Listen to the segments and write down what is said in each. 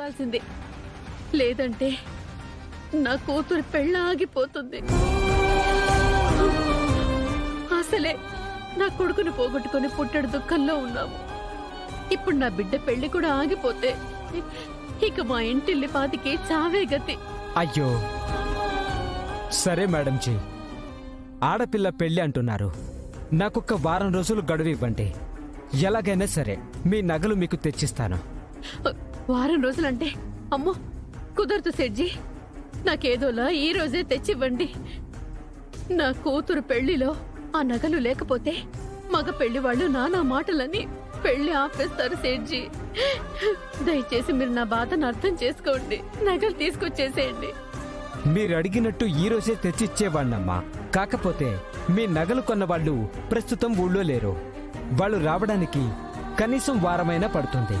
ఇవ్వాల్సిందే, లేదంటే నా కూతురు పెళ్ళ ఆగిపోతుంది. అసలే నా కొడుకుని పోగొట్టుకుని పుట్టడు దుఃఖంలో ఉన్నాము. ఇప్పుడు నా బిడ్డ పెళ్లి కూడా ఆగిపోతే ఇక మా ఇంటిల్లి పాతికి చావే గతి. అయ్యో సరే మేడంజీ, ఆడపిల్ల పెళ్లి అంటున్నారు. నాకొక్క వారం రోజులు గడువు ఇవ్వండి. ఎలాగైనా సరే మీ నగలు మీకు తెచ్చిస్తాను. వారం రోజులంటే అమ్మో కుదరదు సెడ్జీ. నాకేదోలా ఈ రోజే తెచ్చివ్వండి. నా కూతురు పెళ్లిలో ఆ నగలు లేకపోతే మగ పెళ్లి వాళ్ళు నానా మాటలని పెళ్లి ఆపేస్తారు సేట్జీ. దయచేసి మీరు నా బాధను అర్థం చేసుకోండి. నగలు తీసుకొచ్చేసేయండి. మీరు అడిగినట్టు ఈ రోజే తెచ్చిచ్చేవాణ్ణమ్మా. కాకపోతే మీ నగలు కొన్న వాళ్ళు ప్రస్తుతం ఊళ్ళో లేరు. వాళ్ళు రావడానికి కనీసం వారమైనా పడుతుంది.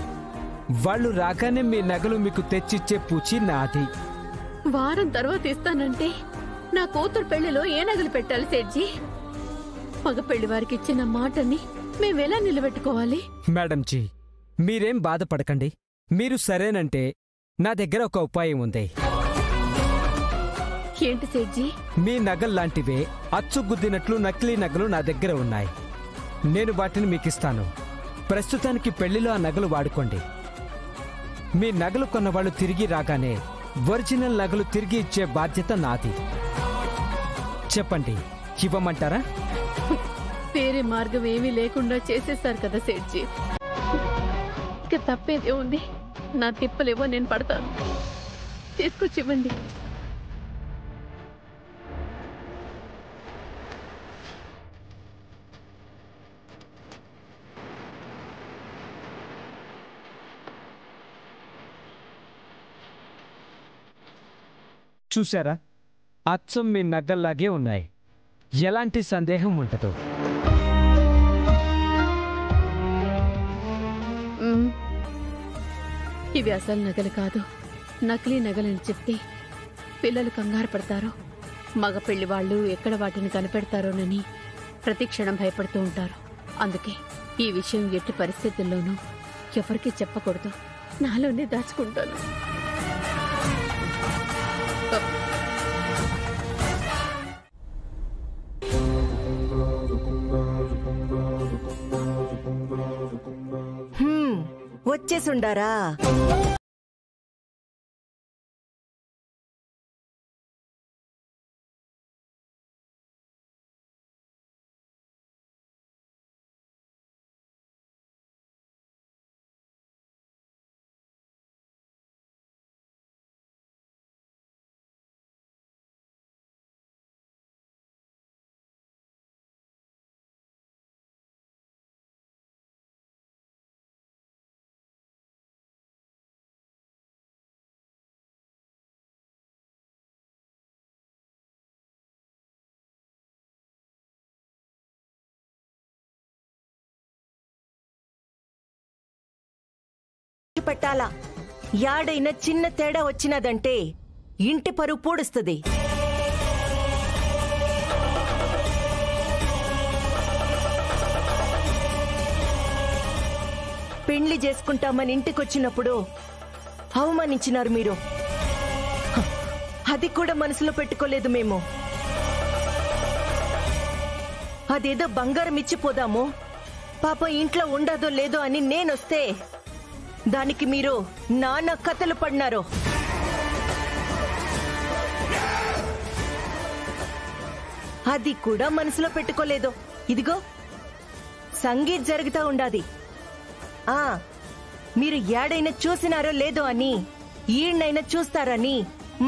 వాళ్ళు రాగానే మీ నగలు మీకు తెచ్చిచ్చే పూచి నాది. వారం తర్వాత ఇస్తానంటే నా కూతురు పెళ్లిలో ఏ నగలు పెట్టాలి సేట్జీ? మగ పెళ్లి వారికి ఇచ్చిన మాటని మేమెలా నిలబెట్టుకోవాలి? మేడంజీ మీరేం బాధపడకండి. మీరు సరేనంటే నా దగ్గర ఒక ఉపాయం ఉంది. ఏంటి సేట్జీ? మీ నగల్లాంటివే అచ్చుగుద్దినట్లు నకిలీ నగలు నా దగ్గర ఉన్నాయి. నేను వాటిని మీకిస్తాను. ప్రస్తుతానికి పెళ్లిలో ఆ నగలు వాడుకోండి. మీ నగలు కొన్నవాళ్ళు తిరిగి రాగానే ఒరిజినల్ నగలు తిరిగి ఇచ్చే బాధ్యత నాది. చెప్పండి, ఇవ్వమంటారా? వేరే మార్గం ఏమీ లేకుండా చేసేశారు కదా సేట్జీ. ఇక తప్పేదే ఉంది? నా తిప్పలేవో నేను పడతాను. తీసుకొచ్చివ్వండి. చూసారా, అచ్చం మీ నగల్లాగే ఉన్నాయి. ఎలాంటి సందేహం ఉండదు. ఇవి అసలు నగలు కాదు, నకిలీ నగలని చెప్తే పిల్లలు కంగారు పడతారో, మగ పెళ్లి వాళ్ళు ఎక్కడ వాటిని కనిపెడతారోనని ప్రతి క్షణం భయపడుతూ ఉంటారు. అందుకే ఈ విషయం ఎట్టి పరిస్థితుల్లోనూ ఎవరికీ చెప్పకూడదు. నాలోనే దాచుకుంటాను. వచ్చేసుండారా? పెట్టాలా? యాడైనా చిన్న తేడా వచ్చినదంటే ఇంటి పరువు పూడుస్తుంది. పెళ్లి చేసుకుంటామని ఇంటికొచ్చినప్పుడు అవమానించినారు మీరు. అది కూడా మనసులో పెట్టుకోలేదు మేము. అదేదో బంగారం ఇచ్చిపోదాము, పాప ఇంట్లో ఉండదో లేదో అని నేనొస్తే దానికి మీరు నానా కథలు పడినారు. అది కూడా మనసులో పెట్టుకోలేదు. ఇదిగో సంగీత్ జరుగుతా ఉండాది. మీరు ఏడైనా చూసినారో లేదో అని ఈయనైనా చూస్తారని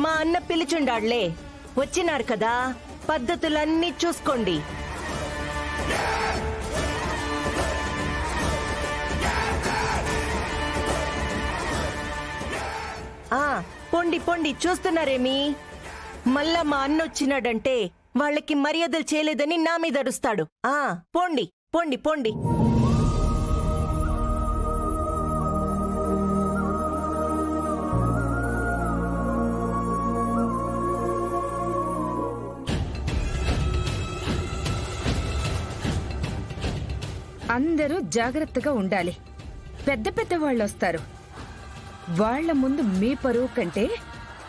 మా అన్న పిలిచుండాళ్లే. వచ్చినారు కదా, పద్ధతులన్నీ చూసుకోండి. పొండి పొండి, చూస్తున్నారేమి? మళ్ళా మా అన్న వచ్చినాడంటే వాళ్ళకి మర్యాదలు చేయలేదని నా మీద అరుస్తాడు. పోండి పోండి పోండి. అందరూ జాగ్రత్తగా ఉండాలి. పెద్ద పెద్ద వాళ్ళు వస్తారు. వాళ్ళ ముందు మీ పరువు కంటే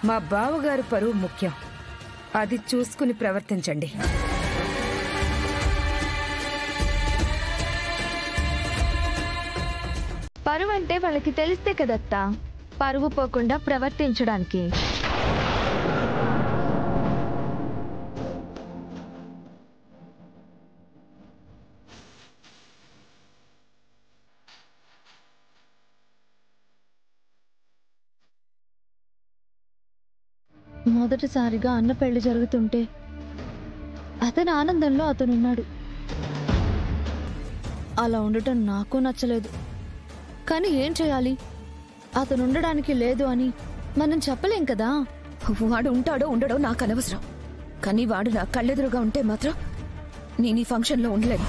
మా బావగారు పరువు ముఖ్యం. అది చూసుకుని ప్రవర్తించండి. పరువు అంటే వాళ్ళకి తెలిస్తే కదత్తా పరువు పోకుండా ప్రవర్తించడానికి. మొదటిసారిగా అన్న పెళ్లి జరుగుతుంటే అతని ఆనందంలో అతనున్నాడు. అలా ఉండటం నాకు నచ్చలేదు. కానీ ఏం చేయాలి? అతను ఉండడానికి లేదు అని మనం చెప్పలేం కదా. వాడు ఉంటాడో ఉండడో నాకు అనవసరం, కానీ వాడు నా కళ్ళెదురుగా ఉంటే మాత్రం నేను ఈ ఫంక్షన్లో ఉండలేను.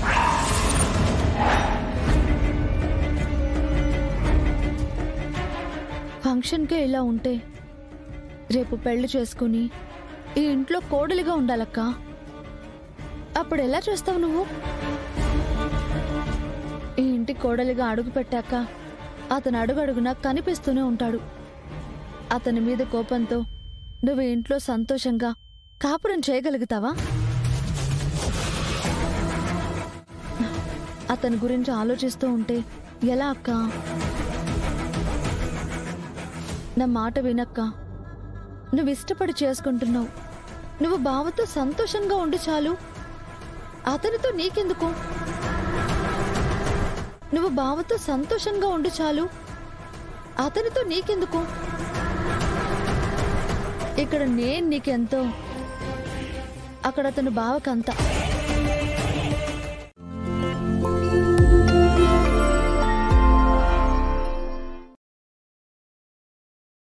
ఫంక్షన్కే ఇలా ఉంటే రేపు పెళ్లి చేసుకుని ఈ ఇంట్లో కోడలిగా ఉండాలక్క. అప్పుడు ఎలా చేస్తావు నువ్వు? ఈ ఇంటి కోడలిగా అడుగు పెట్టాక అతను అడుగడుగునా కనిపిస్తూనే ఉంటాడు. అతని మీద కోపంతో నువ్వు ఇంట్లో సంతోషంగా కాపురం చేయగలుగుతావా? అతని గురించి ఆలోచిస్తూ ఉంటే ఎలా అక్క? నా మాట వినక్క. నువ్వు ఇష్టపడి చేసుకుంటున్నావు. నువ్వు బావతో సంతోషంగా ఉండి చాలు. అతనితో నీకెందుకు? నువ్వు బావతో సంతోషంగా ఉండి చాలు. అతనితో నీకెందుకు? ఇక్కడ నేను నీకెంతో, అక్కడ అతను బావకంతా.